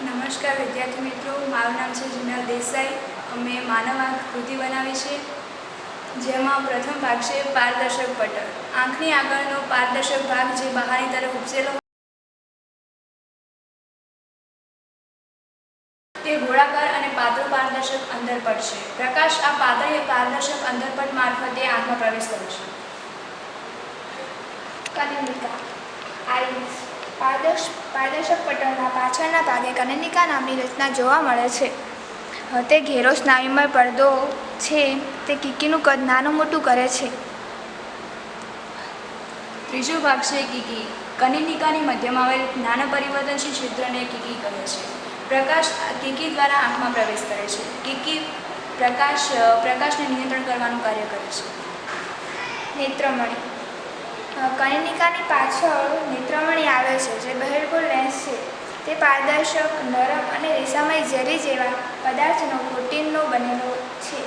નમસ્કાર વિદ્યાર્થી મિત્રો, મારું નામ છે જિનાલ દેસાઈ। અમે માનવ આંખ કૃતિ બનાવી છે, જેમાં પ્રથમ ભાગ છે પારદર્શક પટલ। આંખની આગળનો પારદર્શક ભાગ જે બહારની તરફ ઉપસેલો તે ગોળાકાર અને પાતળું પારદર્શક અંદરપટ છે। પ્રકાશ આ પાતળી પારદર્શક અંદરપટ મારફતે આંખમાં પ્રવેશ કરે છે। કનેનિકા આઈરિસ પારદર્શક પટલના પાછળના ભાગે કનેનિકા નામની રચના જોવા મળે છે। તે ઘેરો સ્નાયુમય પડદો છે। તે કીકીનું કદ નાનું મોટું કરે છે। ત્રીજો ભાગ છે કીકી। કનેનિકાની મધ્યમાં આવેલ નાના પરિવર્તનશીલ ક્ષેત્રને કીકી કહે છે। પ્રકાશ કીકી દ્વારા આંખમાં પ્રવેશ કરે છે। કીકી પ્રકાશને નિયંત્રણ કરવાનું કાર્ય કરે છે। નેત્રમણી કનેનિકાની પાછળ નેત્રમણી આવે છે, જે બહિર્ગોળ લેન્સ છે। તે પારદર્શક, નરમ અને રેસામય ઝેરી જેવા પદાર્થનો પ્રોટીનનો બનેલો છે।